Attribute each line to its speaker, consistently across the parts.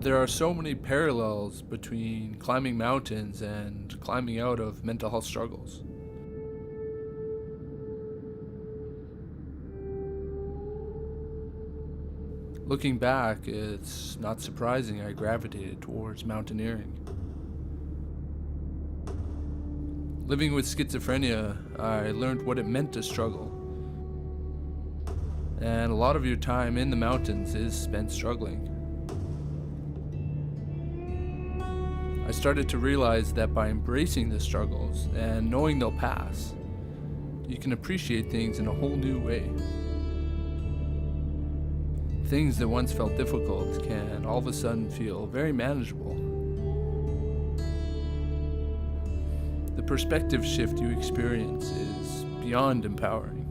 Speaker 1: There are so many parallels between climbing mountains and climbing out of mental health struggles. Looking back, it's not surprising I gravitated towards mountaineering. Living with schizophrenia, I learned what it meant to struggle. And a lot of your time in the mountains is spent struggling. I started to realize that by embracing the struggles and knowing they'll pass, you can appreciate things in a whole new way. Things that once felt difficult can all of a sudden feel very manageable. The perspective shift you experience is beyond empowering.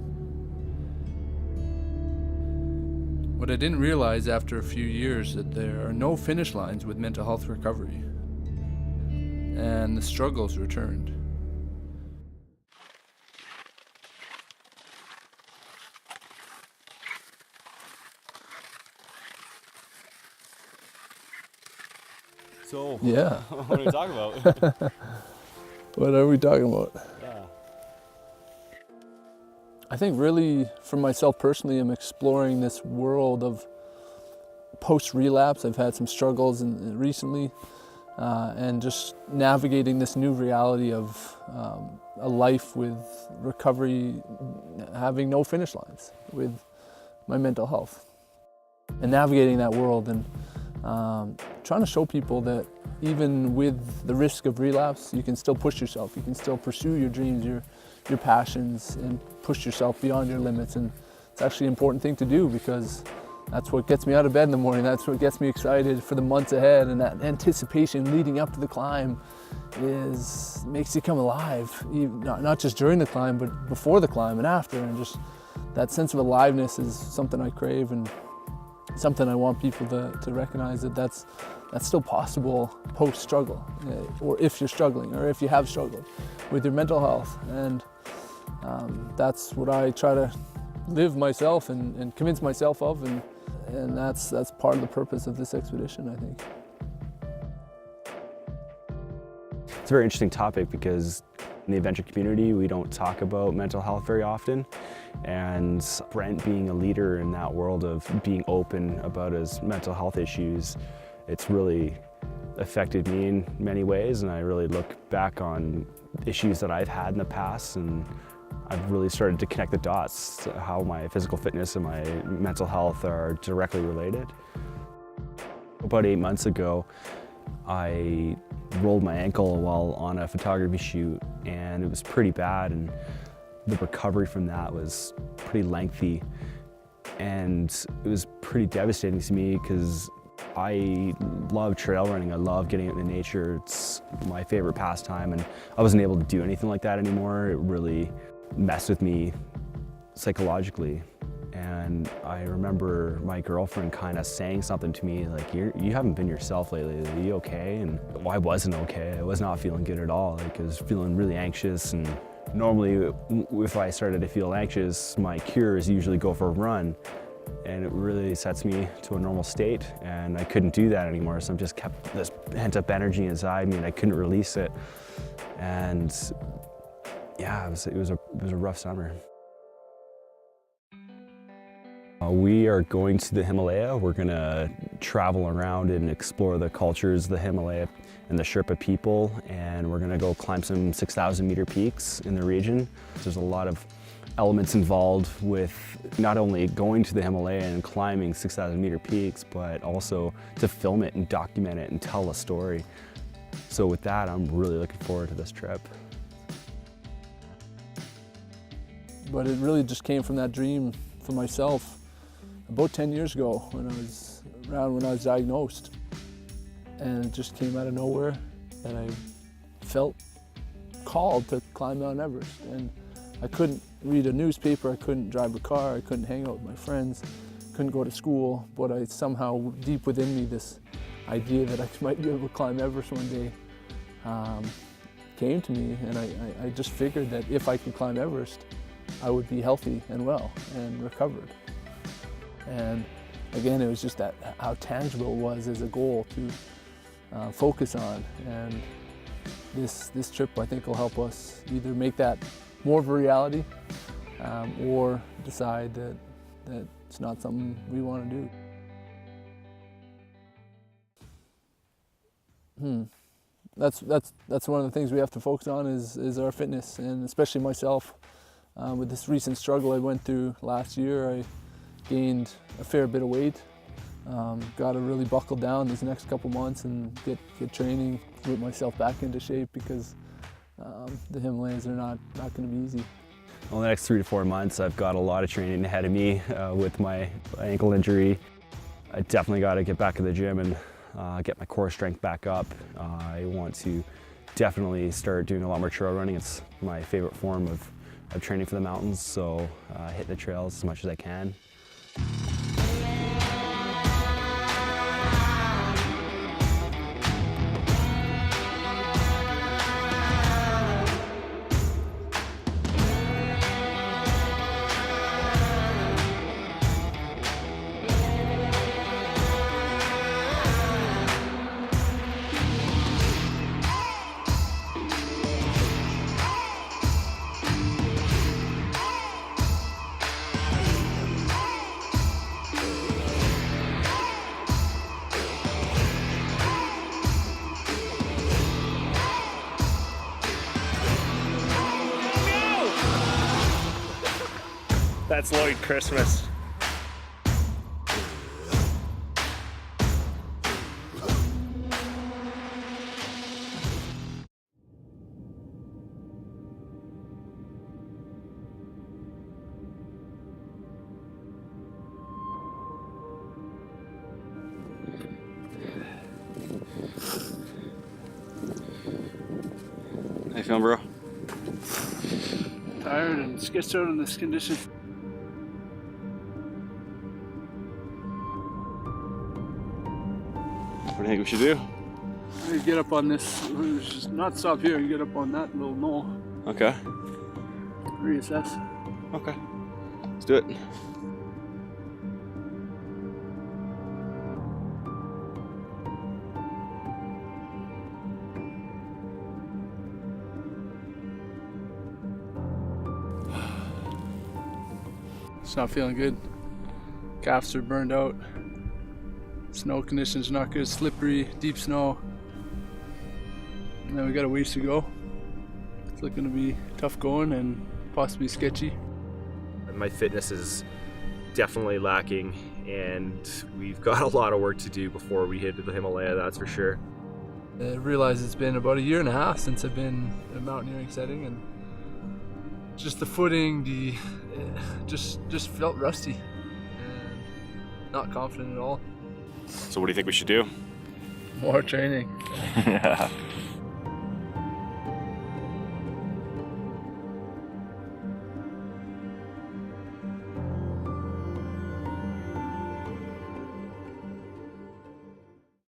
Speaker 1: What I didn't realize after a few years that there are no finish lines with mental health recovery, and the struggles returned.
Speaker 2: So,
Speaker 1: Yeah.
Speaker 2: what are we talking about?
Speaker 1: What are we talking about?
Speaker 2: Yeah.
Speaker 1: I think really for myself personally, I'm exploring this world of post-relapse. I've had some struggles recently and just navigating this new reality of a life with recovery, having no finish lines with my mental health. And navigating that world and trying to show people that even with the risk of relapse, you can still push yourself. You can still pursue your dreams, your passions, and push yourself beyond your limits. And it's actually an important thing to do because that's what gets me out of bed in the morning. That's what gets me excited for the months ahead. And that anticipation leading up to the climb makes you come alive. Not just during the climb, but before the climb and after. And just that sense of aliveness is something I crave and something I want people to recognize that's still possible post-struggle, or if you're struggling, or if you have struggled with your mental health. And that's what I try to live myself and convince myself of, and that's part of the purpose of this expedition, I think.
Speaker 2: It's a very interesting topic because in the adventure community, we don't talk about mental health very often. And Brent being a leader in that world of being open about his mental health issues, it's really affected me in many ways. And I really look back on issues that I've had in the past, and I've really started to connect the dots, how my physical fitness and my mental health are directly related. About 8 months ago, I rolled my ankle while on a photography shoot, and it was pretty bad, and the recovery from that was pretty lengthy, and it was pretty devastating to me because I love trail running. I love getting out in nature. It's my favorite pastime, and I wasn't able to do anything like that anymore. It really messed with me psychologically. And I remember my girlfriend kind of saying something to me like, you haven't been yourself lately, are you okay? And I wasn't okay. I was not feeling good at all. Like, I was feeling really anxious, and normally if I started to feel anxious, my cure is usually go for a run. And it really sets me to a normal state, and I couldn't do that anymore. So I just kept this pent up energy inside me, and I couldn't release it. And yeah, it was a rough summer. We are going to the Himalaya. We're gonna travel around and explore the cultures of the Himalaya and the Sherpa people, and we're gonna go climb some 6,000 meter peaks in the region. There's a lot of elements involved with not only going to the Himalaya and climbing 6,000 meter peaks, but also to film it and document it and tell a story. So with that, I'm really looking forward to this trip.
Speaker 1: But it really just came from that dream for myself about 10 years ago when I was diagnosed. And it just came out of nowhere, and I felt called to climb Mount Everest. And I couldn't read a newspaper, I couldn't drive a car, I couldn't hang out with my friends, couldn't go to school, but I somehow, deep within me, this idea that I might be able to climb Everest one day came to me, and I just figured that if I could climb Everest, I would be healthy and well and recovered. And again, it was just that how tangible it was as a goal to focus on. And this trip, I think, will help us either make that more of a reality or decide that it's not something we want to do. That's one of the things we have to focus on is our fitness, and especially myself. With this recent struggle I went through last year, I gained a fair bit of weight. Got to really buckle down these next couple months and get training, get myself back into shape, because the Himalayas are not going to be easy.
Speaker 2: Well, the next 3 to 4 months, I've got a lot of training ahead of me with my ankle injury. I definitely got to get back to the gym and get my core strength back up. I want to definitely start doing a lot more trail running. It's my favorite form of training for the mountains, so hit the trails as much as I can.
Speaker 3: That's Lloyd Christmas. How you feeling, bro?
Speaker 1: Tired and sketched out in this condition.
Speaker 3: What do you think we should do?
Speaker 1: I get up on this, just not stop here, and get up on that little knoll.
Speaker 3: Okay.
Speaker 1: Reassess.
Speaker 3: Okay. Let's do it.
Speaker 1: It's not feeling good. Calves are burned out. Snow conditions not good, slippery, deep snow. And then we got a ways to go. It's looking to be tough going and possibly sketchy.
Speaker 4: My fitness is definitely lacking, and we've got a lot of work to do before we hit the Himalaya, that's for sure.
Speaker 1: I realize it's been about 1.5 years since I've been in a mountaineering setting, and just the footing, just felt rusty and not confident at all.
Speaker 3: So what do you think we should do?
Speaker 1: More training.
Speaker 3: Yeah.